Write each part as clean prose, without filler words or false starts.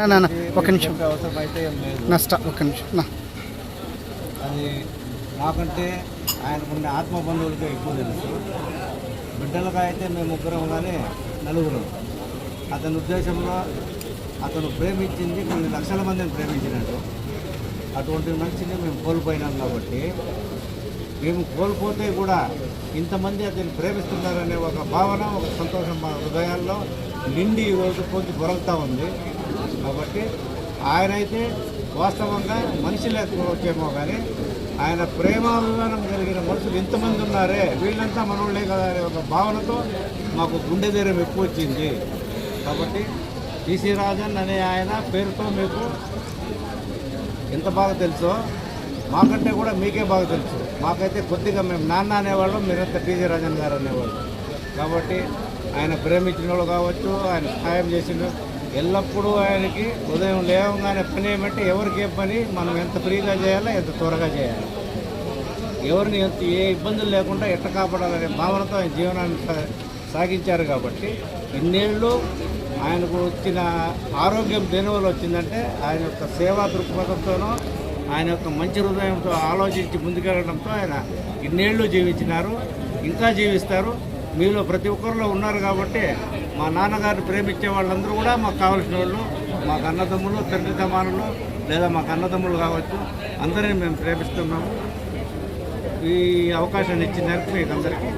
ఒక నిమిషం అవసరం అయితే ఒక నిమిషం అది మాకంటే ఆయనకున్న ఆత్మ బంధువులకి ఎక్కువ తెలుసు. బిడ్డలుగా అయితే మేము ముగ్గురం కానీ నలుగురం. అతని ఉద్దేశంలో అతను ప్రేమించింది కొన్ని లక్షల మందిని ప్రేమించినట్టు. అటువంటి మనిషిని మేము కోల్పోయినాం కాబట్టి మేము కోల్పోతే కూడా ఇంతమంది అతన్ని ప్రేమిస్తున్నారనే ఒక భావన, ఒక సంతోషం మా హృదయాల్లో నిండి ఈరోజు కొంచెం పొరలుతూ ఉంది. కాబట్టి ఆయనైతే వాస్తవంగా మనిషి లేకపోవచ్చేమో కానీ ఆయన ప్రేమాభిమానం కలిగిన మనుషులు ఇంతమంది ఉన్నారే, వీళ్ళంతా మనోళ్ళే కదా అనే ఒక భావనతో మాకు గుండె ధైర్యం ఎక్కువ వచ్చింది. కాబట్టి టీసీ రాజన్ అనే ఆయన పేరుతో మీకు ఎంత బాగా తెలుసో మాకంటే కూడా మీకే బాగా తెలుసు. మాకైతే కొద్దిగా మేము నాన్న అనేవాళ్ళం, మీరంతా టీసీ రాజన్ గారు అనేవాళ్ళు. కాబట్టి ఆయన ప్రేమించిన వాళ్ళు కావచ్చు, ఆయన సహాయం చేసిన ఎల్లప్పుడూ ఆయనకి ఉదయం లేవగానే పని ఏమంటే ఎవరికి ఏ పని మనం ఎంత ఫ్రీగా చేయాలో ఎంత త్వరగా చేయాలి, ఎవరిని ఏ ఇబ్బందులు లేకుండా ఎట్ట కాపాడాలనే భావనతో ఆయన జీవనాన్ని సాగించారు. కాబట్టి ఇన్నేళ్ళు ఆయనకు వచ్చిన ఆరోగ్యం దేనివల్ల వచ్చిందంటే ఆయన యొక్క సేవా దృక్పథంతోనో ఆయన యొక్క మంచి హృదయంతో ఆలోచించి ముందుకెళ్ళడంతో ఆయన ఇన్నేళ్ళు జీవించినారు, ఇంకా జీవిస్తారు. మీలో ప్రతి ఒక్కరిలో ఉన్నారు. కాబట్టి మా నాన్నగారిని ప్రేమించే వాళ్ళందరూ కూడా మాకు కావాల్సిన వాళ్ళు, మాకు అన్నదమ్ములు, తండ్రి సమానులు, లేదా మాకు అన్నదమ్ములు కావచ్చు, అందరినీ మేము ప్రేమిస్తున్నాము. ఈ అవకాశాన్ని ఇచ్చిన దానికి మీకు అందరికీ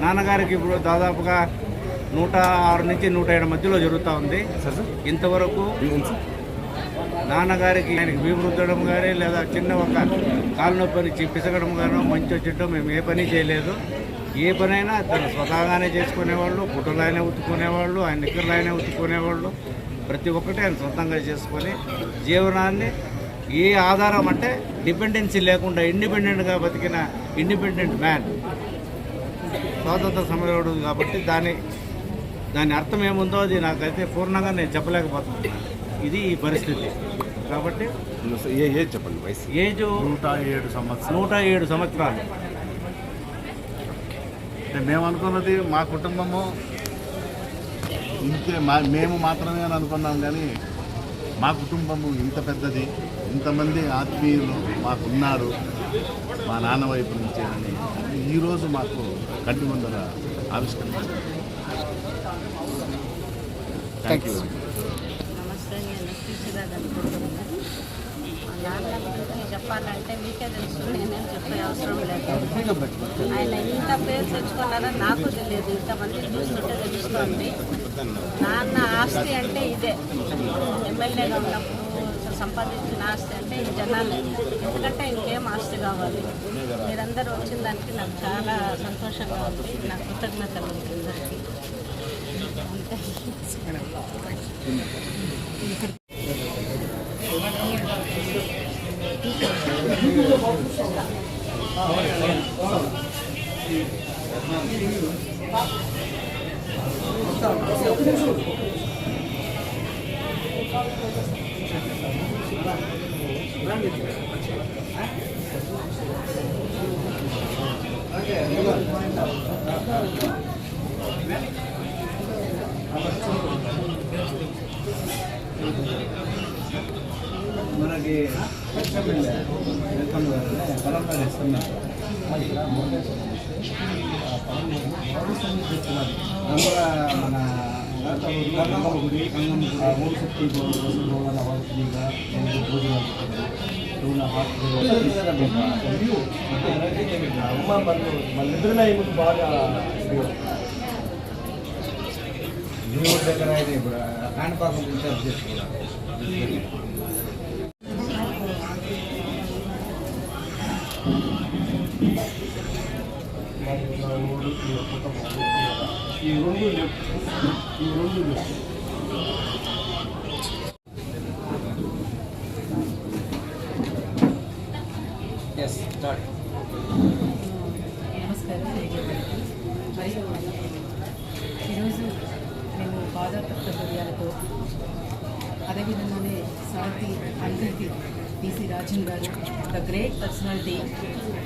నాన్నగారికి ఇప్పుడు దాదాపుగా 106 నుంచి 107 మధ్యలో జరుగుతూ ఉంది. ఇంతవరకు నాన్నగారికి ఆయనకి వీమృద్దడం కానీ లేదా చిన్న ఒక కాలు నొప్పిని పిసగడం కానీ మంచి వచ్చేటో మేము ఏ పని చేయలేదు. ఏ పనైనా తను స్వతహాగానే చేసుకునేవాళ్ళు, పుట్టలు ఆయనే ఉతుక్కునేవాళ్ళు, ఆయన నిక్కర్లు ఆయనే ఉతుక్కునేవాళ్ళు. ప్రతి ఒక్కటి ఆయన సొంతంగా చేసుకొని జీవనాన్ని ఏ ఆధారం అంటే డిపెండెన్సీ లేకుండా ఇండిపెండెంట్గా బతికిన ఇండిపెండెంట్ మ్యాన్, స్వాతంత్ర సమరుడు. కాబట్టి దాని అర్థం ఏముందో అది నాకైతే పూర్ణంగా నేను చెప్పలేకపోతున్నాను. ఇది ఈ పరిస్థితి. కాబట్టి ఏజ్ చెప్పండి. వయసు ఏజ్ 107 సంవత్సరాలు. అంటే మేము అనుకున్నది మా కుటుంబము ఇంతే, మేము మాత్రమే అని అనుకున్నాం. కానీ మా కుటుంబము ఇంత పెద్దది, ఇంతమంది ఆత్మీయులు మాకున్నారు మా నాన్న వైపు నుంచి అని ఈరోజు మాకు కంటి ముందర ఆవిష్కరించారు. Thank you. నమస్తే, నేను టీసీరాజ్ అనుకుంటున్నాను. మా నాన్న గురించి చెప్పాలంటే మీకే తెలుసు, నేనేం చెప్పే అవసరం లేదు. ఆయన ఇంత పేరు తెచ్చుకున్నారని నాకు తెలియదు, ఇంతమంది చూస్తుంటే తెలుస్తుంది. నాన్న ఆస్తి అంటే ఇదే. ఎమ్మెల్యేగా ఉన్నప్పుడు సంపాదించిన ఆస్తి అంటే ఈ జనాలే, ఎందుకంటే ఇంకేం ఆస్తి కావాలి. మీరందరూ వచ్చిన దానికి నాకు చాలా సంతోషంగా ఉంది. నా కృతజ్ఞతలు అందరికీ. మనకి పరంపర ఇస్తున్నారు. మన గంగమ్మ గుడి, మూడు శక్తి బాగా దేవుడి దగ్గర అయితే ఇప్పుడు కాణిపాకం ఇన్ఛార్జ్ చేసుకున్నారు. ఈ రెండు నమస్కారం. మరియు ఈరోజు మేము బాధాతత్వ హృదయాలతో, అదేవిధంగానే శాంతి అందరికీ టీసీ రాజన్ గారు ఒక గ్రేట్ పర్సనాలిటీ.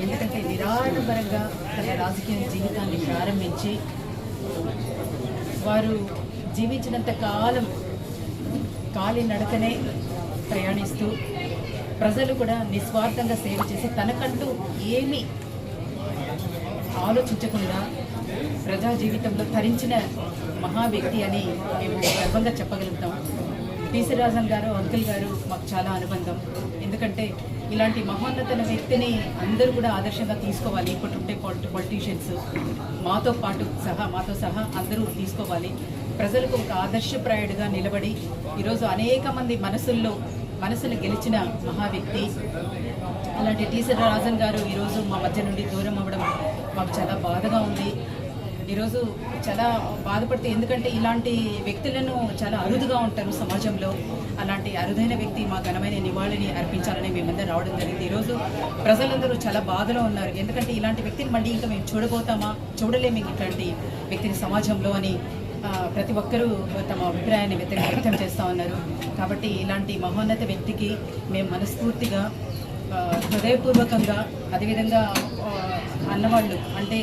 ఎందుకంటే నిరాడంబరంగా తన రాజకీయ జీవితాన్ని ప్రారంభించి వారు జీవించినంత కాలం కాలినడకనే ప్రయాణిస్తూ ప్రజలు కూడా నిస్వార్థంగా సేవ చేసి తనకంటూ ఏమీ ఆలోచించకుండా ప్రజా జీవితంలో తరించిన మహా వ్యక్తి అని మేము గర్వంగా చెప్పగలుగుతాం. టీసీ రాజన్ గారు, అంకుల్ గారు మాకు చాలా అనుబంధం. ఎందుకంటే ఇలాంటి మహోన్నతమైన వ్యక్తిని అందరూ కూడా ఆదర్శంగా తీసుకోవాలి. ఇప్పుడు ఉండే పొలిటీషియన్స్ మాతో సహా అందరూ తీసుకోవాలి. ప్రజలకు ఒక ఆదర్శప్రాయుడిగా నిలబడి ఈరోజు అనేక మంది మనసులు గెలిచిన మహా వ్యక్తి. అలాంటి టీసీ రాజన్ గారు ఈరోజు మా మధ్య నుండి దూరం అవ్వడం మాకు చాలా బాధగా ఉంది. ఈరోజు చాలా బాధపడుతూ, ఎందుకంటే ఇలాంటి వ్యక్తులను చాలా అరుదుగా ఉంటారు సమాజంలో. అలాంటి అరుదైన వ్యక్తి మా ఘనమైన నివాళిని అర్పించాలని మేమందరం రావడం జరిగింది. ఈరోజు ప్రజలందరూ చాలా బాధలో ఉన్నారు. ఎందుకంటే ఇలాంటి వ్యక్తిని మళ్ళీ ఇంకా మేము చూడలేము ఇట్లాంటి వ్యక్తిని సమాజంలో అని ప్రతి ఒక్కరూ తమ అభిప్రాయాన్ని వ్యక్తం చేస్తూ ఉన్నారు. కాబట్టి ఇలాంటి మహోన్నత వ్యక్తికి మేము మనస్ఫూర్తిగా హృదయపూర్వకంగా, అదేవిధంగా అన్నవాళ్ళు అంటే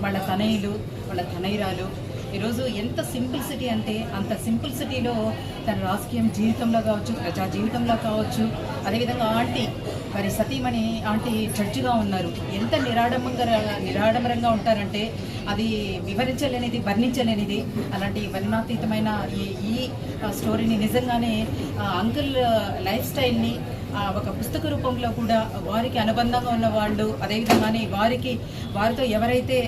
వాళ్ళ తనయులు, వాళ్ళ తనయురాలు ఈరోజు ఎంత సింపుల్సిటీ అంటే అంత సింపుల్సిటీలో తన రాజకీయం జీవితంలో కావచ్చు, ప్రజా జీవితంలో కావచ్చు, అదేవిధంగా మరి సతీమణి ఆంటీ జడ్జిగా ఉన్నారు. ఎంత నిరాడంబరంగా ఉంటారంటే అది వివరించలేనిది, వర్ణించలేనిది. అలాంటి వర్ణాతీతమైన ఈ స్టోరీని నిజంగానే అంకుల్ లైఫ్ స్టైల్ని ఒక పుస్తక రూపంలో కూడా వారికి అనుబంధంగా ఉన్న వాళ్ళు, అదేవిధంగానే వారితో ఎవరైతే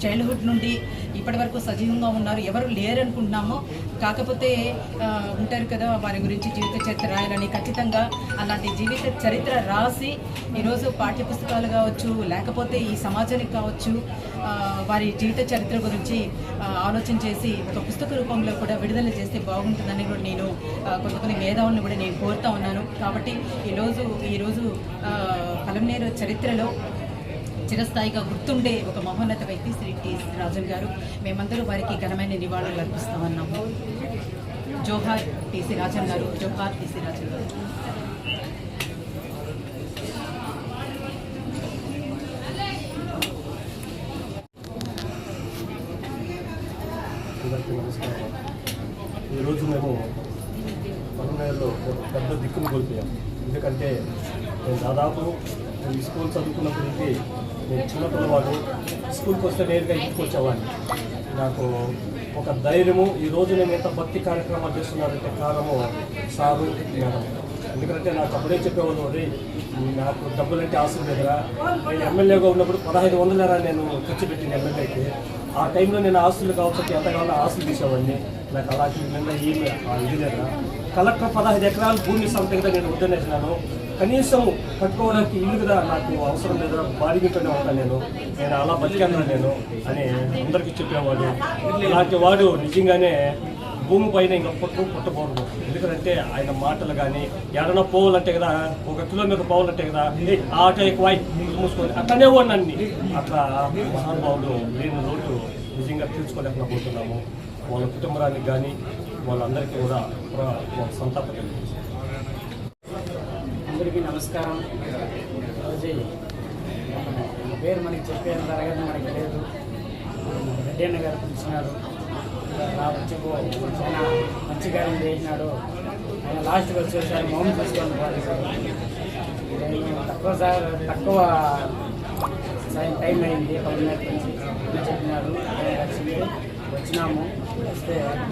చైల్డ్హుడ్ నుండి ఇప్పటి వరకు సజీవంగా ఉన్నారు, ఎవరు లేరనుకుంటున్నామో, కాకపోతే ఉంటారు కదా వారి గురించి జీవిత చరిత్ర రాయాలని, ఖచ్చితంగా అలాంటి జీవిత చరిత్ర రాసి ఈరోజు పాఠ్యపుస్తకాలు కావచ్చు, లేకపోతే ఈ సమాజానికి కావచ్చు, వారి జీవిత చరిత్ర గురించి ఆలోచన చేసి ఒక పుస్తక రూపంలో కూడా విడుదల చేస్తే బాగుంటుందని కూడా నేను కొన్ని మేధావులను కూడా నేను కోరుతా ఉన్నాను. కాబట్టి ఈరోజు పలమనేరు చరిత్రలో చిరస్థాయిగా గుర్తుండే ఒక మహోన్నత వ్యక్తి శ్రీ టీసీ రాజన్ గారు. మేమందరూ వారికి ఘనమైన నివాళులు అర్పిస్తామన్నాము. జోహార్ టీసీ రాజన్ గారు, జోహార్ టీసీ రాజన్ గారు. అందరికీ నమస్కారం. ఈరోజు మేము పలమనేరులో ఒక పెద్ద దిక్కును కోల్పోయాం. ఎందుకంటే నేను దాదాపు స్కూల్ చదువుకున్నప్పటికీ నేను చిన్నపిల్లవాడు, స్కూల్కి వస్తే నేరుగా ఇంటికి వచ్చేవాడిని. నాకు ఒక ధైర్యము, ఈరోజు నేను ఎంత భక్తి కార్యక్రమాలు చేస్తున్నానంటే కారణము సారు మేడం. ఎందుకంటే నాకు అప్పుడే చెప్పేవాళ్ళు, నాకు డబ్బులంటే ఆశలు లేదురా, నేను ఎమ్మెల్యేగా ఉన్నప్పుడు 1500 నేను ఖర్చు పెట్టింది ఎమ్మెల్యేకి. ఆ టైంలో నేను ఆస్తులు కావచ్చు ఎంత కావాలో ఆస్తులు తీసేవాడిని. నాకు అలాంటి ఏమి ఇది లేదా. కలెక్టర్ 15 ఎకరాలు భూమి సంత కదా నేను వద్దనేసినాను. కనీసం కట్టుకోవడానికి ఇల్లు కదా నాకు అవసరం లేదురా, బాడిగితోనే ఉంటాను నేను అలా బతికాను నేను అని అందరికీ చెప్పేవాడు. ఇలాంటి వాడు నిజంగానే భూమి పైన ఇంకా పుట్టకూడదు. ఎందుకంటే ఆయన మాటలు కానీ ఎడన్నా పోవాలంటే కదా, 1 కిలోమీటర్ పోవాలంటే కదా, ఆటో ఎక్కువ మూసుకొని అట్లనే వాడిని. అట్లా మహానుభావుడు లేని లోటు నిజంగా తీర్చుకోలేకపోతున్నాము. వాళ్ళ కుటుంబానికి కానీ వాళ్ళందరికీ కూడా సంతాప తెలియజేస్తాం. అందరికీ నమస్కారం. రోజు పేరు మనకి చెప్పేంత తరగతి మనకి లేదు. రెడ్డన్న గారు పిలిచినారు, వచ్చి చాలా మంచి కార్యం చేసినాడు. ఆయన లాస్ట్కి వచ్చేసారి మౌన్ తీసుకొని పోలేదు. తక్కువ టైం అయింది, 10 నుంచి చెప్పినారు. వచ్చినాము.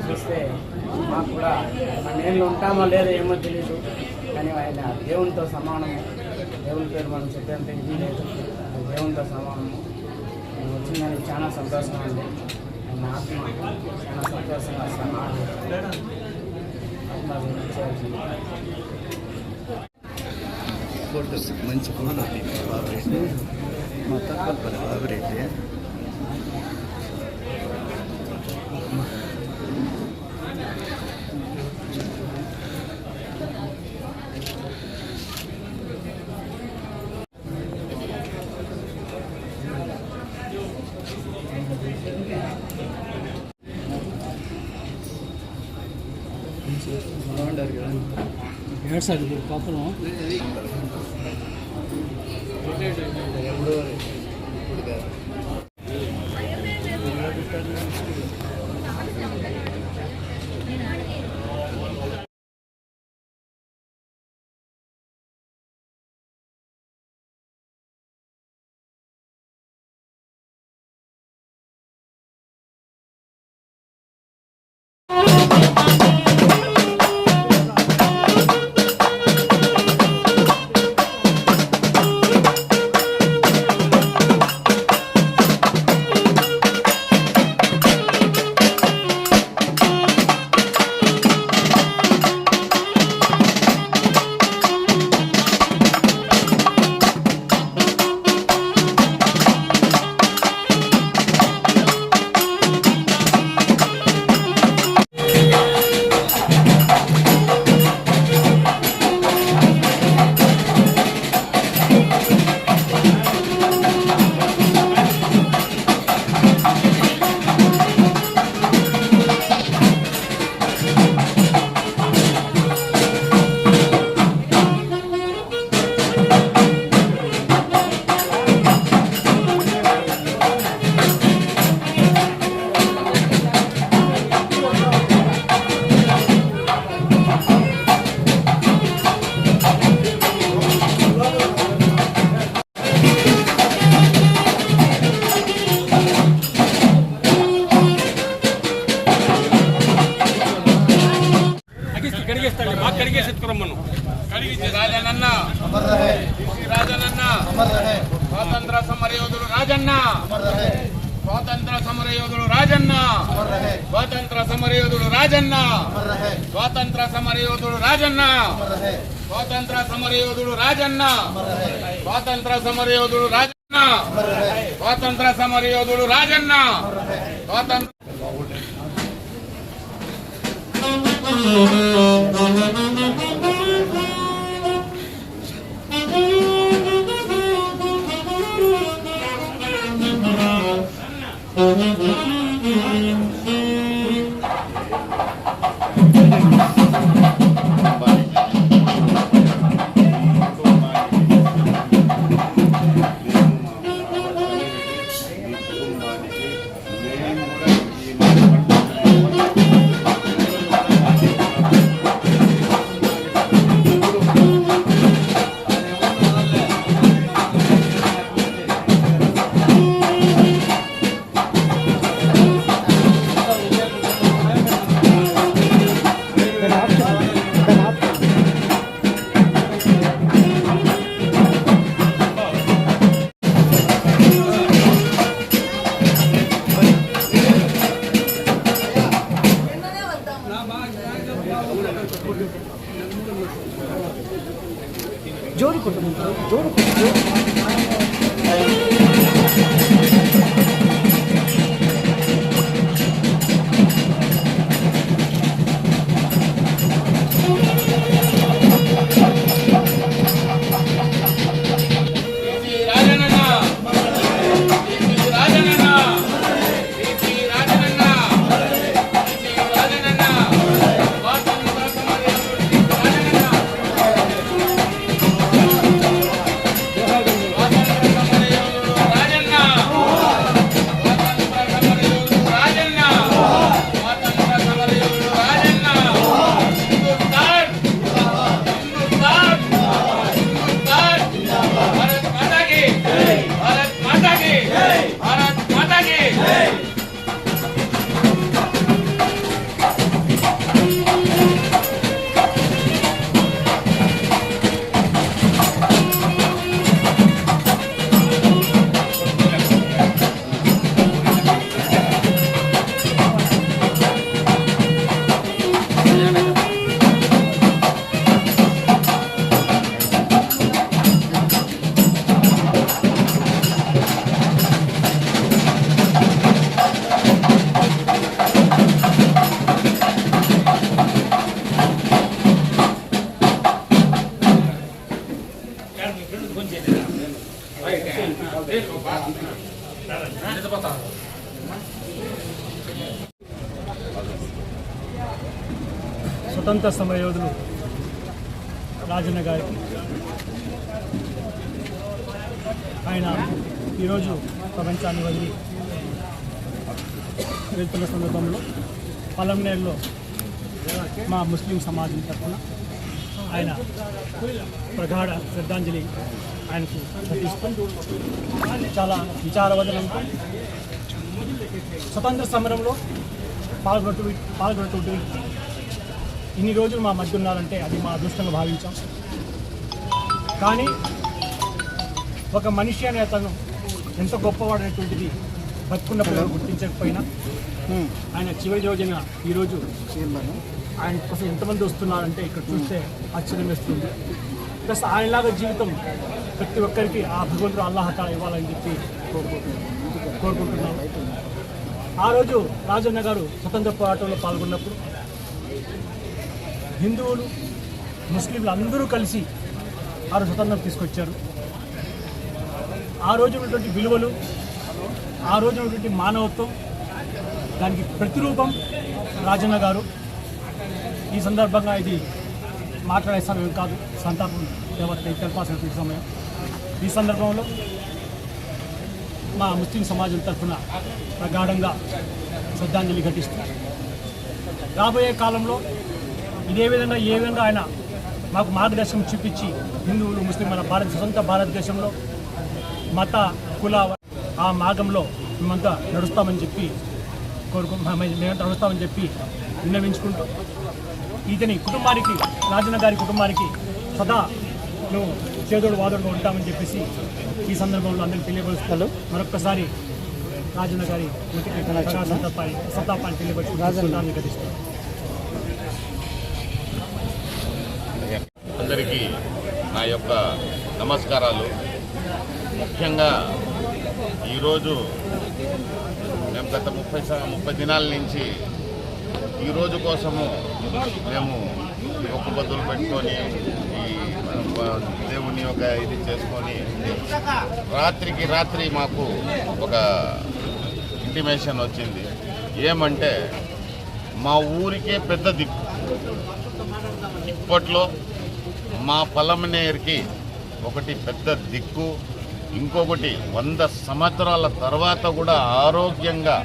చూస్తే మాకు కూడా మన నేళ్ళు ఉంటామో లేదో ఏమో తెలీదు, కానీ ఆయన దేవునితో సమానము. దేవుని పేరు మనం చెప్పేంత ఇది లేదు, దేవునితో సమానము. వచ్చిందని చాలా సంతోషంగా ఉంది. ఆయన ఆత్మ చాలా సంతోషంగా ఫోటోస్ మంచి ఫోటో బాబు ఏడ్సాడు పాపం. చక్రమును కలిగించి రాజన్న రాజన్న స్వాతంత్ర సమరయోధుడు రాజన్న స్వాతంత్ర సమరయోధుడు రాజన్న స్వాతంత్ర సమరయోధుడు రాజన్న స్వాతంత్ర సమరయోధుడు రాజన్న స్వాతంత్ర సమరయోధుడు రాజన్న స్వాతంత్ర సమరయోధుడు రాజన్న స్వాతంత్ర సమరయోధుడు రాజన్న స్వాతంత్ర జోడి కుటుంబం జోడి స్వతంత్ర సమరయోధులు రాజన్న గారికి ఆయన ఈరోజు ప్రపంచాన్ని వదిలి వెళ్తున్న సందర్భంలో పలంనేరులో మా ముస్లిం సమాజం తరఫున ఆయన ప్రగాఢ శ్రద్ధాంజలి ఆయనకు ఘటిస్తూ చాలా విచారవదనంతో స్వతంత్ర సమరంలో పాల్గొన్నటువంటి ఇన్ని రోజులు మా మధ్య ఉన్నారంటే అది మా అదృష్టంగా భావించాం. కానీ ఒక మనిషి అనే అతను ఎంత గొప్పవాడనేటువంటిది బతుకున్నప్పుడు గుర్తించకపోయినా ఆయన చివరి రోజున ఈరోజు ఆయన కోసం ఎంతమంది వస్తున్నారంటే ఇక్కడ చూస్తే ఆశ్చర్యం వేస్తుంది. ప్లస్ ఆయనలాగా జీవితం ప్రతి ఒక్కరికి ఆ భగవంతుడు అల్లాహతాళ ఇవ్వాలని చెప్పి కోరుకుంటున్నాం. ఆ రోజు రాజన్న గారు స్వతంత్ర పోరాటంలో పాల్గొన్నప్పుడు హిందువులు ముస్లింలు అందరూ కలిసి ఆ రోజు స్వతంత్రం తీసుకొచ్చారు. ఆ రోజు ఉన్నటువంటి విలువలు, ఆ రోజు ఉన్నటువంటి మానవత్వం, దానికి ప్రతిరూపం రాజన్న గారు. ఈ సందర్భంగా ఇది మాట్లాడే సమయం కాదు, సంతాపం తెలపాల్సినటువంటి సమయం. ఈ సందర్భంలో మా ముస్లిం సమాజం తరఫున ప్రగాఢంగా శ్రద్ధాంజలి ఘటిస్తారు. రాబోయే కాలంలో ఇదే విధంగా ఏ విధంగా ఆయన మాకు మార్గదర్శనం చూపించి హిందువులు ముస్లిం మన స్వతంత్ర భారతదేశంలో మత కుల ఆ మార్గంలో మేమంతా నడుస్తామని చెప్పి మేమంతా నడుస్తామని చెప్పి విన్నవించుకుంటూ ఇతని కుటుంబానికి, రాజన్న గారి కుటుంబానికి సదా నువ్వు చేదోడు వాదోడుగా ఉంటామని చెప్పేసి ఈ సందర్భంలో అందరికీ తెలియపరుస్తున్నారు. మరొక్కసారి రాజన్న గారి సంతాపాన్ని తెలియపరుచుకుంటాన్ని గతిస్తారు. అందరికీ నా యొక్క నమస్కారాలు. ముఖ్యంగా ఈరోజు మేము గత 30 దినాల నుంచి ఈరోజు కోసము మేము మొక్కుబద్దులు పెట్టుకొని ఈ దేవుని ఒక ఇది చేసుకొని రాత్రికి రాత్రి మాకు ఒక ఇంటిమేషన్ వచ్చింది. ఏమంటే మా ఊరికే పెద్ద దిక్కు, ఇప్పట్లో మా పలమనేరుకి ఒకటి పెద్ద దిక్కు, ఇంకొకటి 100 సంవత్సరాల తర్వాత కూడా ఆరోగ్యంగా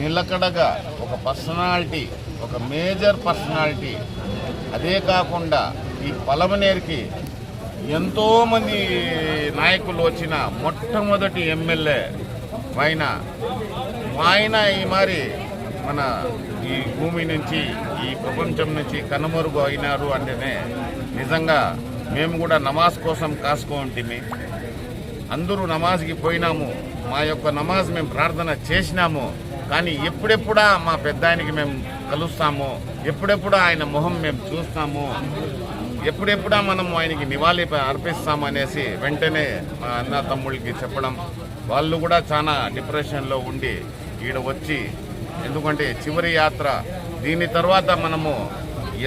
నిలకడగా ఒక పర్సనాలిటీ, ఒక మేజర్ పర్సనాలిటీ. అదే కాకుండా ఈ పలమనేరుకి ఎంతోమంది నాయకులు వచ్చిన మొట్టమొదటి ఎమ్మెల్యే ఆయన ఈ మరి మన ఈ భూమి నుంచి, ఈ ప్రపంచం నుంచి కనుమరుగు అయినారు అంటేనే నిజంగా మేము కూడా నమాజ్ కోసం కాసుకుంటుంది. అందరూ నమాజ్కి పోయినాము, మా యొక్క నమాజ్ మేము ప్రార్థన చేసినాము. కానీ ఎప్పుడెప్పుడా మా పెద్ద ఆయనకి మేము కలుస్తాము, ఎప్పుడెప్పుడా ఆయన మొహం మేము చూస్తాము, ఎప్పుడెప్పుడా మనం ఆయనకి నివాళి అర్పిస్తాము అనేసి వెంటనే మా అన్న తమ్ముళ్ళకి చెప్పడం. వాళ్ళు కూడా చాలా డిప్రెషన్లో ఉండి ఈడ వచ్చి, ఎందుకంటే చివరి యాత్ర, దీని తర్వాత మనము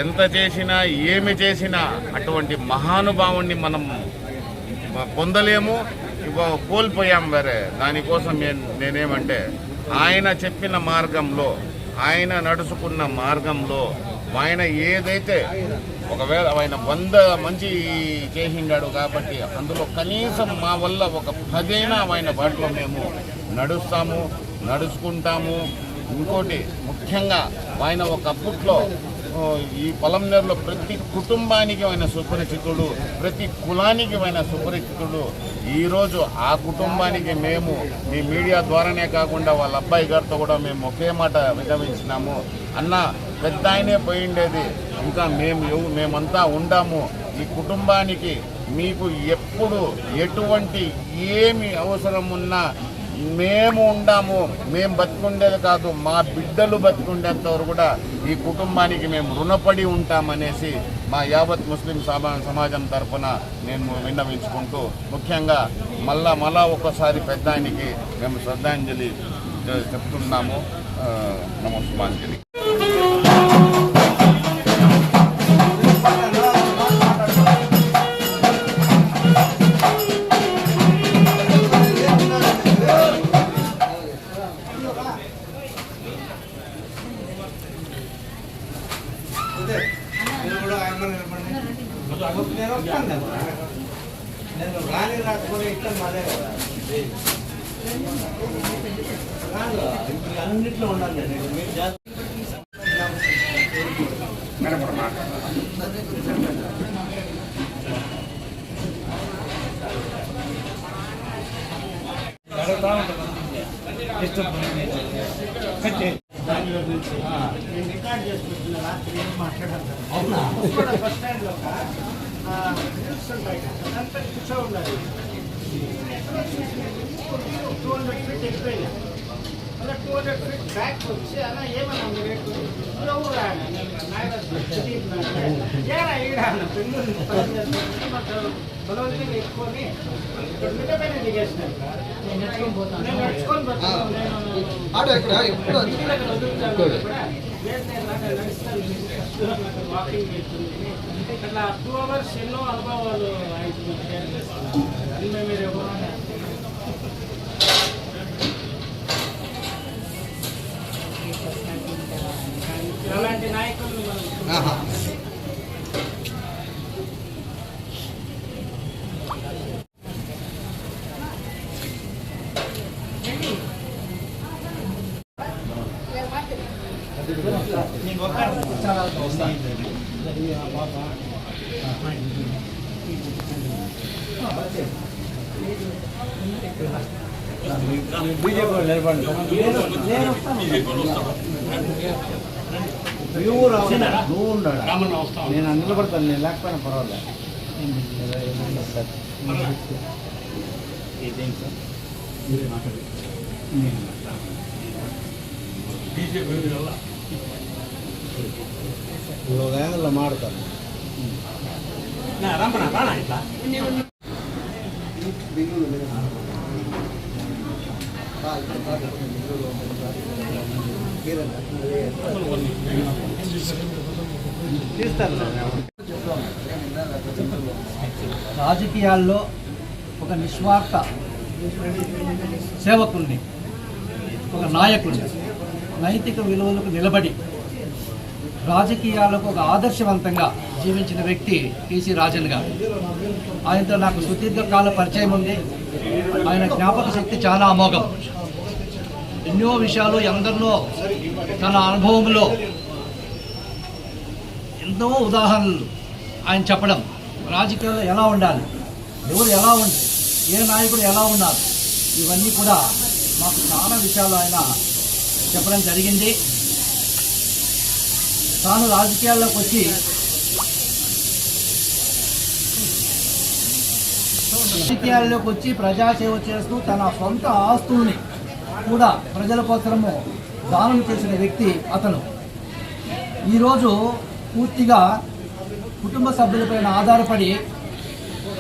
ఎంత చేసినా ఏమి చేసినా అటువంటి మహానుభావుణ్ణి మనం పొందలేము, కోల్పోయాం వేరే. దానికోసం నేనేమంటే ఆయన చెప్పిన మార్గంలో, ఆయన నడుచుకున్న మార్గంలో, ఆయన ఏదైతే ఒకవేళ ఆయన 100 మంచి చేసిండాడు కాబట్టి అందులో కనీసం మా వల్ల ఒక 10 అయినా ఆయన బాటలో మేము నడుచుకుంటాము. ఇంకోటి ముఖ్యంగా ఆయన ఒక అప్పట్లో ఈ పలమనేరులో ప్రతి కుటుంబానికి ఆయన సుపరిచితుడు, ప్రతి కులానికి ఆయన సుపరిచితుడు. ఈరోజు ఆ కుటుంబానికి మేము మీ మీడియా ద్వారానే కాకుండా వాళ్ళ అబ్బాయి గారితో కూడా మేము ఒకే మాట విన్నవించినాము. అన్న, పెద్ద ఆయనే పోయిండేది, ఇంకా మేమంతా ఉండాము. ఈ కుటుంబానికి మీకు ఎప్పుడు ఎటువంటి ఏమి అవసరం ఉన్నా మేము ఉండాము. మేము బతుకుండేది కాదు, మా బిడ్డలు బతుకుండేంత వరకు కూడా ఈ కుటుంబానికి మేము రుణపడి ఉంటామనేసి మా యావత్ ముస్లిం సమాజం తరఫున నేను విన్నవించుకుంటూ, ముఖ్యంగా మళ్ళా ఒక్కసారి పెద్ద ఆయనకి మేము శ్రద్ధాంజలి చెప్తున్నాము. నమస్కారాంజలి. నేను రాని రాకపోతే ఇట్లా మళ్ళీ కదా అన్నింటిలో ఉండాలి. నేను రికార్డ్ చేసుకుంటున్నా, రాత్రి ఏం మాట్లాడాను అవునా బస్ స్టాండ్లో కూర్చో ఉండాలి. 200 ఫీట్ ఎక్కువైనా అలా 200 ఫీట్ బ్యాక్ వచ్చి అలా ఏమన్నా మీరు ఊరా బెంగళూరు బలవంతంగా ఎక్కువని మిగతానే దిగేసినాను. నేను నడుచుకొని పోతాను. వాకింగ్ చేస్తుంది. ఇట్లా 2 hours ఎన్నో అనుభవాలు ఆయన మీరు అలాంటి నాయకులు బీజేపీ నిలబడి నువ్వు రావు, నువ్వు ఉండాలి. నేను నిలబడతాను, నేను లేకపోయినా పర్వాలేదు. ఒక యాంగిల్లో మాడతాను. రాజకీయాల్లో ఒక నిస్వార్థ సేవకుల్ని, ఒక నాయకుడిని, నైతిక విలువలకు నిలబడి రాజకీయాలకు ఒక ఆదర్శవంతంగా జీవించిన వ్యక్తి టీసీ రాజన్ గారు. ఆయనతో నాకు సుదీర్ఘకాల పరిచయం ఉంది. ఆయన జ్ఞాపక శక్తి చాలా అమోఘం. ఎన్నో విషయాలు ఎందరినో తన అనుభవంలో ఎన్నో ఉదాహరణలు ఆయన చెప్పడం, రాజకీయాల్లో ఎలా ఉండాలి, ఎవరు ఎలా ఉండాలి, ఏ నాయకుడు ఎలా ఉన్నారు, ఇవన్నీ కూడా మాకు చాలా విషయాలు ఆయన చెప్పడం జరిగింది. తాను రాజకీయాల్లోకి వచ్చి ప్రజాసేవ చేస్తూ తన సొంత ఆస్తుల్ని కూడా ప్రజల కోసము దానం చేసిన వ్యక్తి అతను. ఈరోజు పూర్తిగా కుటుంబ సభ్యులపైన ఆధారపడి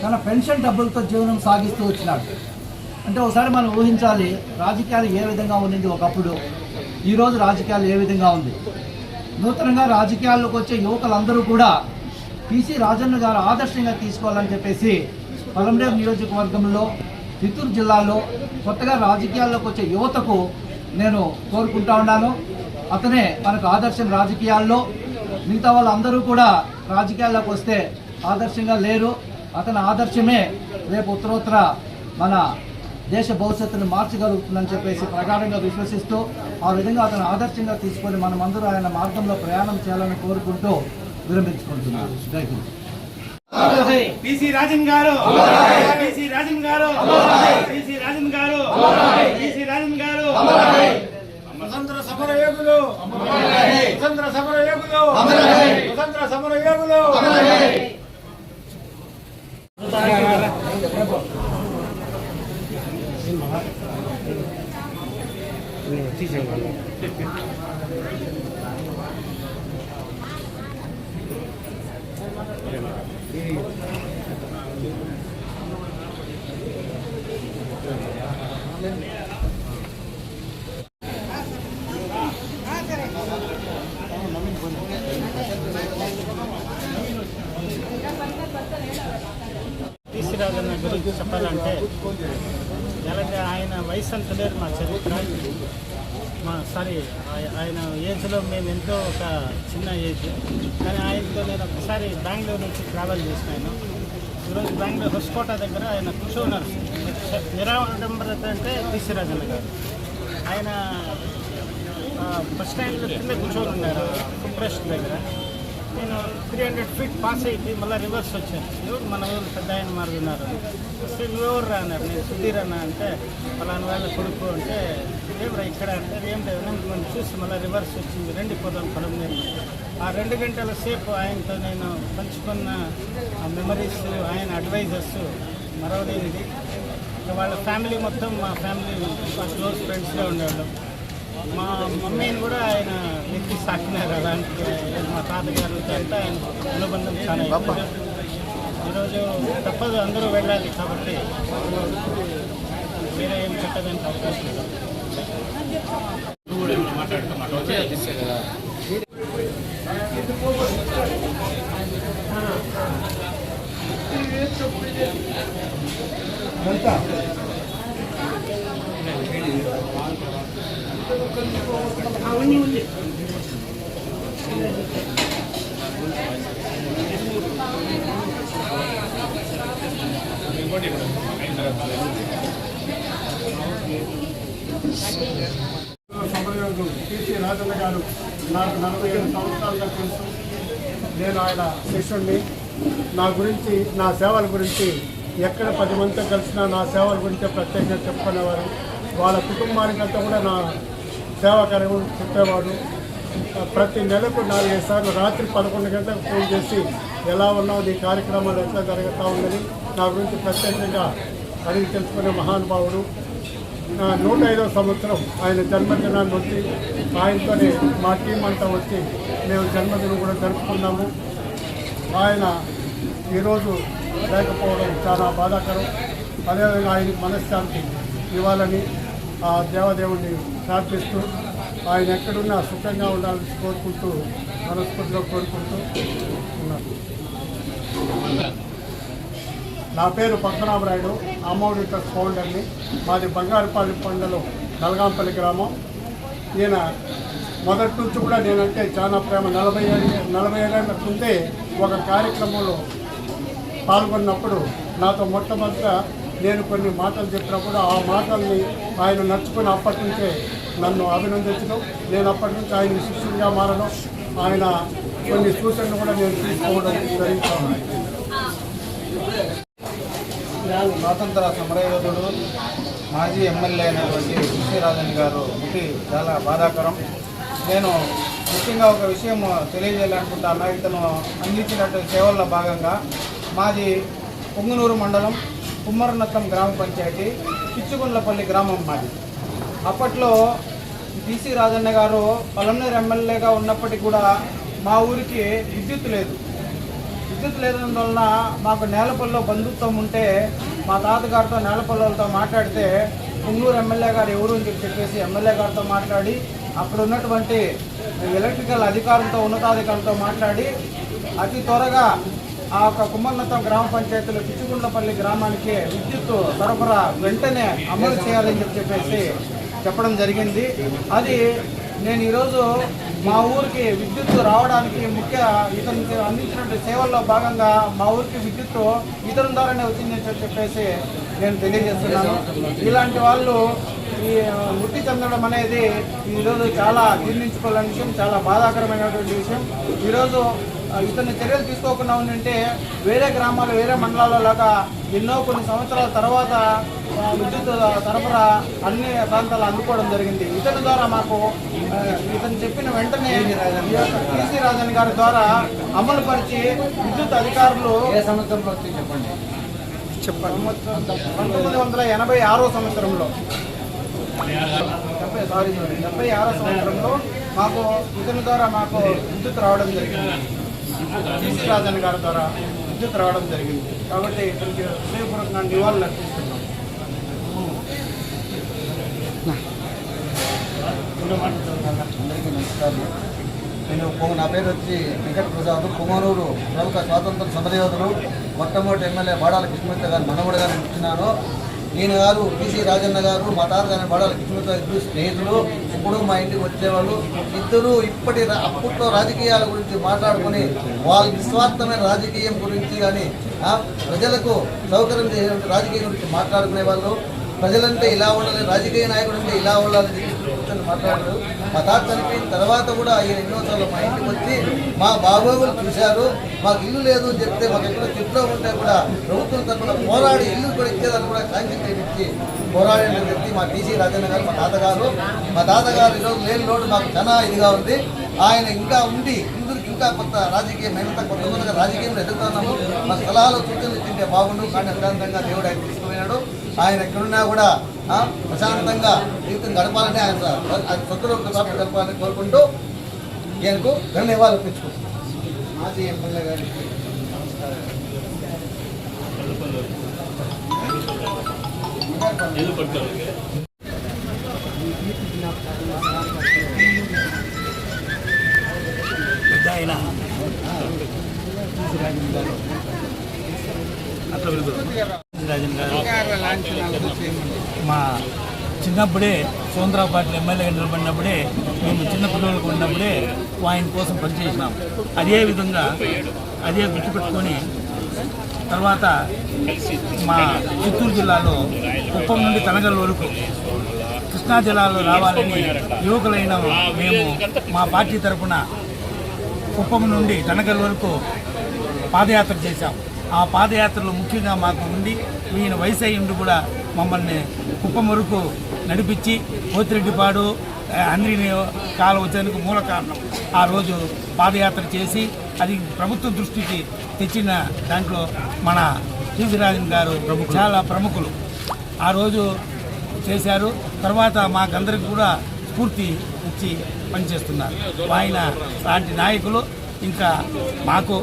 తన పెన్షన్ డబ్బులతో జీవనం సాగిస్తూ వచ్చినాడు. అంటే ఒకసారి మనం ఊహించాలి, రాజకీయాలు ఏ విధంగా ఉండింది ఒకప్పుడు, ఈరోజు రాజకీయాలు ఏ విధంగా ఉంది. నూతనంగా రాజకీయాల్లోకి వచ్చే యువకులందరూ కూడా టీసీ రాజన్న గారు ఆదర్శంగా తీసుకోవాలని చెప్పేసి పలమనేరు నియోజకవర్గంలో, చిత్తూరు జిల్లాలో కొత్తగా రాజకీయాల్లోకి వచ్చే యువతకు నేను కోరుకుంటా ఉన్నాను. అతనే మనకు ఆదర్శం రాజకీయాల్లో. మిగతా వాళ్ళందరూ కూడా రాజకీయాల్లోకి వస్తే ఆదర్శంగా లేరు. అతని ఆదర్శమే రేపు ఉత్తరోత్తర మన దేశ భవిష్యత్తును మార్చగలుగుతుందని చెప్పేసి ప్రగాఢంగా విశ్వసిస్తూ ఆ విధంగా అతను ఆదర్శంగా తీసుకొని మనమందరూ ఆయన మార్గంలో ప్రయాణం చేయాలని కోరుకుంటూ విరమించుకుంటున్నాను. జై హింద్. టీసీ రాజన్ గారు, టీసీ రాజన్ గారు, టీసీ రాజన్ గారు, టీసీ రాజన్ గారు. స్వతంత్ర సమర యోగులు, స్వతంత్ర సమర యోగులు, స్వతంత్ర సమర యోగులు. టీసీ రాజన్న గురించి చెప్పాలంటే ఎలాంటి ఆయన వయసు అంత లేదు మా చరిత్ర. ఆయన ఏజ్లో మేము ఎంతో ఒక చిన్న ఏజ్, కానీ ఆయనతో నేను ఒకసారి బెంగళూరు నుంచి ట్రావెల్ చేసినాను. ఈరోజు బెంగళూరు హొస్కోట దగ్గర ఆయన కూర్చోన్నారు. నిరాడంబరత అంటే టీసీ రాజన్న గారు. ఆయన బస్ స్టాండ్లో కింద కూర్చొని ఉన్నారు ఫుడ్ ట్రస్ట్ దగ్గర. నేను 300 ఫీట్ పాస్ అయితే మళ్ళీ రివర్స్ వచ్చాను. ఎవరు మన ఊరు పెద్ద ఆయన మారుతున్నారు. ఎవరు రా అన్నారు. నేను సుధీర్ అన్న అంటే పలానా వాళ్ళ కొడుకు అంటే ఏమరా ఇక్కడ అంటే ఏం లేదు, మనం చూసి మళ్ళీ రివర్స్ వచ్చింది. రండి పోదాం పలమనేరు. ఆ 2 గంటల సేపు ఆయనతో నేను పంచుకున్న ఆ మెమరీస్, ఆయన అడ్వైజర్స్ మరవలేనిది. వాళ్ళ ఫ్యామిలీ మొత్తం మా ఫ్యామిలీ మా క్లోజ్ ఫ్రెండ్స్గా ఉండేవాళ్ళం. మా మమ్మీని కూడా ఆయన ఎత్తి సాకినారు. అలాంటి మా తాతగారు అంతా ఆయన అనుబంధం చాలా ఎక్కువ. ఈరోజు తప్పదు, అందరూ వెళ్ళాలి కాబట్టి వేరే ఏం చెప్పడానికి అవకాశం లేదు. సమరయోగులు టీసీ రాజన్న గారు నాకు 47 సంవత్సరాలుగా తెలుసు. నేను ఆయన శిష్యుడిని. నా గురించి, నా సేవల గురించి ఎక్కడ 10 మందితో కలిసినా నా సేవల గురించి ప్రత్యేకంగా చెప్పుకునేవారు. వాళ్ళ కుటుంబానికంతా కూడా నా సేవా కార్యక్రమం చెప్పేవాడు. ప్రతి నెలకు 4-5 సార్లు రాత్రి 11 గంటలకు ఫోన్ చేసి ఎలా ఉన్నావు, నీ కార్యక్రమాలు ఎట్లా జరుగుతూ ఉందని నా గురించి ప్రత్యేకంగా అడిగి తెలుసుకునే మహానుభావుడు. 105వ సంవత్సరం ఆయన జన్మదినాన్ని వచ్చి ఆయనతోనే మా టీం అంతా వచ్చి మేము జన్మదినం కూడా జరుపుకున్నాము. ఆయన ఈరోజు లేకపోవడం చాలా బాధాకరం. అదేవిధంగా ఆయనకు మనశ్శాంతి ఇవ్వాలని ఆ దేవదేవుడిని ప్రార్థిస్తూ ఆయన ఎక్కడున్నా సుఖంగా ఉండాలని కోరుకుంటూ మనస్ఫూర్తిగా కోరుకుంటూ ఉన్నారు. నా పేరు పద్మనాభరాయుడు, అమ్మఒడి ట్రస్ట్ ఫౌండర్ని. మాది బంగారుపల్లి పండలో నల్గాంపల్లి గ్రామం. ఈయన మొదటి నుంచి కూడా నేనంటే చాలా ప్రేమ. 40 ఏళ్ళ ముందే ఒక కార్యక్రమంలో పాల్గొన్నప్పుడు నాతో మొట్టమొదట నేను కొన్ని మాటలు చెప్పినప్పుడు ఆ మాటల్ని ఆయన నడుచుకుని అప్పటి నుంచే నన్ను అభినందించడం, నేను అప్పటి నుంచి ఆయన శిష్యుడిగా మారడం, ఆయన కొన్ని సూచనలు కూడా నేను తీసుకోవడం జరుగుతుంది. స్వాతంత్ర సమరయోధుడు మాజీ ఎమ్మెల్యే అయినటువంటి టీసీ రాజన్ గారు మృతి చాలా బాధాకరం. నేను ముఖ్యంగా ఒక విషయం తెలియజేయాలనుకుంటున్నా. ఇతను అందించినటువంటి సేవల్లో భాగంగా మాది పొంగునూరు మండలం కుమ్మరనత్తం గ్రామ పంచాయతీ పిచ్చుగుండ్లపల్లి గ్రామం మాది. అప్పట్లో టీసీ రాజన్న గారు పలమనేరు ఎమ్మెల్యేగా ఉన్నప్పటికీ కూడా మా ఊరికి విద్యుత్ లేనందువలన మాకు నేలపల్లిలో బంధుత్వం ఉంటే మా తాతగారితో నేలపల్లెలతో మాట్లాడితే పొంగూరు ఎమ్మెల్యే గారు ఎవరు అని చెప్పేసి ఎమ్మెల్యే గారితో మాట్లాడి అక్కడ ఉన్నటువంటి ఎలక్ట్రికల్ అధికారులతో ఉన్నతాధికారులతో మాట్లాడి అతి త్వరగా ఆ యొక్క కుమ్మరనత్తం గ్రామ పంచాయతీలో పిచ్చుగుండ్లపల్లి గ్రామానికి విద్యుత్ సరఫరా వెంటనే అమలు చేయాలని చెప్పేసి చెప్పడం జరిగింది. అది నేను ఈరోజు మా ఊరికి విద్యుత్ రావడానికి ఇతను అందించినటువంటి సేవల్లో భాగంగా మా ఊరికి విద్యుత్ ఇతని ద్వారానే వచ్చిందని చెప్పేసి నేను తెలియజేస్తున్నాను. ఇలాంటి వాళ్ళు ఈ మృతి చెందడం అనేది ఈరోజు చాలా జీర్ణించుకోలేని విషయం, చాలా బాధాకరమైనటువంటి విషయం. ఈరోజు ఇతన్ని చర్యలు తీసుకోకుండా ఉంటే వేరే గ్రామాలు వేరే మండలాల్లో లాగా ఎన్నో కొన్ని సంవత్సరాల తర్వాత విద్యుత్ సరఫరా అన్ని ప్రాంతాలు అందుకోవడం జరిగింది. ఇతని ద్వారా మాకు ఇతను చెప్పిన వెంటనే టీసీ రాజన్ గారి ద్వారా అమలు పరిచి విద్యుత్ అధికారులు 1986 సంవత్సరంలో 76 సంవత్సరంలో మాకు ఇతని ద్వారా మాకు విద్యుత్ రావడం జరిగింది. టీసీ రాజన్ గారి ద్వారా విద్యుత్ రావడం జరిగింది. కాబట్టి ఇతనికి హృదయపూర్వకంగా నివాళులు అర్పిస్తున్నాం. అందరికీ నమస్కారం. నా పేరు వచ్చి వెంకట ప్రసాద్. పొంగనూరు ప్రముఖ స్వాతంత్ర సమరయోధులు మొట్టమొదటి ఎమ్మెల్యే బాడాల కృష్ణమూర్తి గారు మనవడుగా నేను ఇచ్చినాను. ఈయన గారు టీసీ రాజన్న గారు మా తాతగారి బాడాల కృష్ణమూర్తి గారు ఇద్దరు స్నేహితులు. ఇప్పుడు మా ఇంటికి వచ్చేవాళ్ళు. ఇద్దరు అప్పట్లో రాజకీయాల గురించి మాట్లాడుకుని వాళ్ళ నిస్వార్థమైన రాజకీయం గురించి కానీ ప్రజలకు సౌకర్యం చేసే రాజకీయం గురించి మాట్లాడుకునే వాళ్ళు. ప్రజలంటే ఇలా ఉండాలి, రాజకీయ నాయకుడు అంటే ఇలా ఉండాలని మాట్లాడారు. మా తాత చనిపోయిన తర్వాత కూడా ఆయన ఎన్నోసార్లు మా ఇంటికి వచ్చి మా బాగోగులు చూశారు. మాకు ఇల్లు లేదు అని చెప్తే మాకు ఎక్కడ చెట్లో ఉంటే కూడా ప్రభుత్వం తరఫున పోరాడి ఇల్లు కూడా ఇచ్చేదాన్ని కూడా శాంక్షన్ ఇచ్చి పోరాడిన వ్యక్తి మా టీసీ రాజన్న గారు, మా తాతగారు. ఈరోజు లేని లోటు మాకు చాలా ఇదిగా ఉంది. ఆయన ఇంకా ఉండి ఇంకా కొత్త రాజకీయం మేమంతా కొత్తగా రాజకీయంలో ఎదుగుతున్నాము. మా స్థలాలు సూచనలు ఇచ్చింటే బాగుండు, కానీ అర్థాంతంగా దేవుడు ఆయన తీసుకుపోయినాడు. ఆయన ఎక్కడున్నా కూడా ప్రశాంతంగా జీవితం గడపాలని ఆయన సొంతలో గడపాలని కోరుకుంటూ ఈయనకు ధన్యవాదాలు అర్పించుకుంటున్నాను. మాజీ ఎమ్మెల్యే గారికి రాజన్ గారు మా చిన్నప్పుడే సోంద్రా పార్టీ ఎమ్మెల్యేగా నిలబడినప్పుడే మేము చిన్న పిల్లలకు ఉన్నప్పుడే ఆయన కోసం పనిచేసినాం. అదేవిధంగా అదే గుర్తుపెట్టుకొని తర్వాత మా చిత్తూరు జిల్లాలో కుప్పం నుండి తనగల్ వరకు కృష్ణా జిల్లాలో రావాలని యువకులైన మేము మా పార్టీ తరఫున కుప్పం నుండి తనగల్ వరకు పాదయాత్ర చేశాం. ఆ పాదయాత్రలో ముఖ్యంగా మాకు ఉండి ఈయన వయసు అయ్యి ఉండి కూడా మమ్మల్ని కుప్పం వరకు నడిపించి పోతిరెడ్డిపాడు అంద్రిని కాలం వచ్చేందుకు మూల కారణం. ఆ రోజు పాదయాత్ర చేసి అది ప్రభుత్వ దృష్టికి తెచ్చిన దాంట్లో మన టీసీరాజన్ గారు చాలా ప్రముఖులు. ఆ రోజు చేశారు. తర్వాత మాకందరికి కూడా స్ఫూర్తి ఇచ్చి పనిచేస్తున్నారు. ఆయన లాంటి నాయకులు ఇంకా మాకు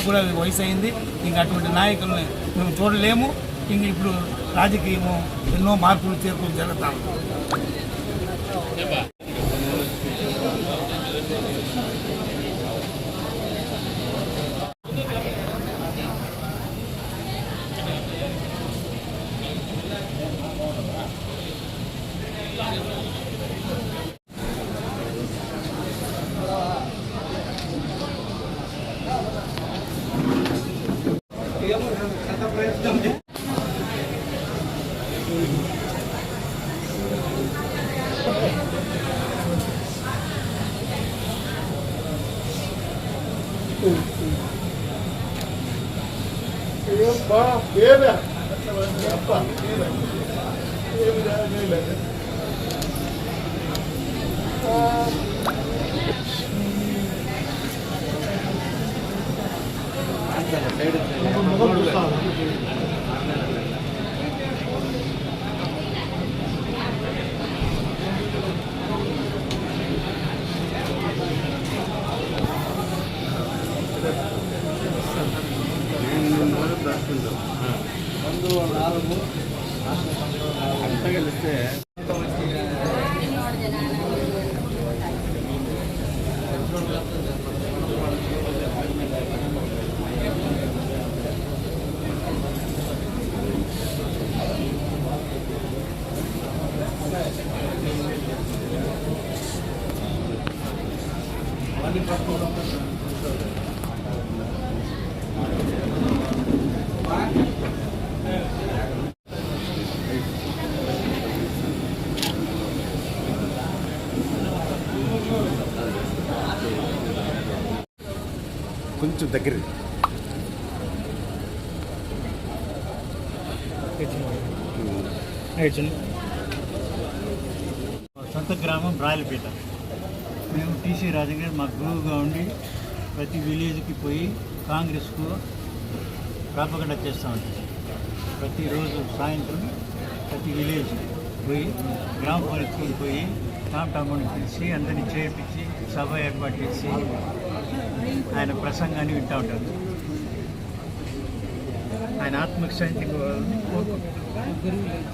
కూడా వయసు అయింది. ఇంకా అటువంటి నాయకుల్ని మేము చూడలేము. ఇంక ఇప్పుడు రాజకీయము ఎన్నో మార్పులు చేర్పులు జరుగుతాము. కొంచెం దగ్గర సొంత గ్రామం రాయలపేట. మేము టీసీ రాజన్ గారు మా గురువుగా ఉండి ప్రతి విలేజ్కి పోయి కాంగ్రెస్కు ప్రాపగండ చేస్తూ ఉంటాం. ప్రతిరోజు సాయంత్రం ప్రతి విలేజ్ పోయి గ్రామ పంచాయతీకి పోయి టామ్ని పిలిచి అందరినీ చేర్పించి సభ ఏర్పాటు చేసి ఆయన ప్రసంగాన్ని వింటూ ఉంటారు. ఆయన ఆత్మకు శాంతి కోరుకుంటున్నారు.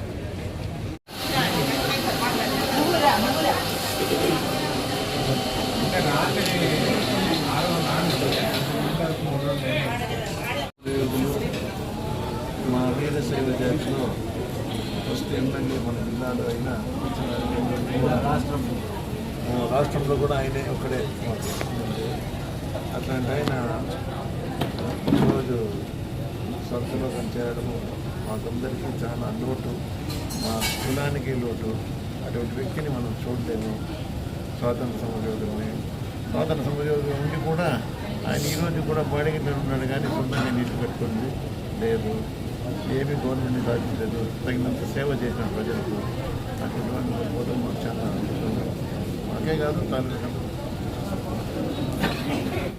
మా వీరశైవ జాతిలో ఫస్ట్ ఎమ్మెల్యే మన జిల్లాలో అయినా రాష్ట్రంలో కూడా ఆయనే ఒక్కడే. అట్లాంటి ఆయన ఈరోజు స్వర్గలోకం చేయడము మాకందరికీ చాలా లోటు, మా కులానికి లోటు. అటువంటి వ్యక్తిని మనం చూడలేము. స్వాతంత్ర సమరయోధులు ఉండి కూడా ఆయన ఈరోజు కూడా బాడీగా ఉన్నాడు, కానీ సొంతంగా నీళ్లు పెట్టుకుంది లేదు, ఏమీ గవర్నమెంట్ని సాధించలేదు, తగినంత సేవ చేసిన ప్రజలకు. అటువంటి వాళ్ళు పోవడం మాకు చాలా మాకే కాదు తాలూకా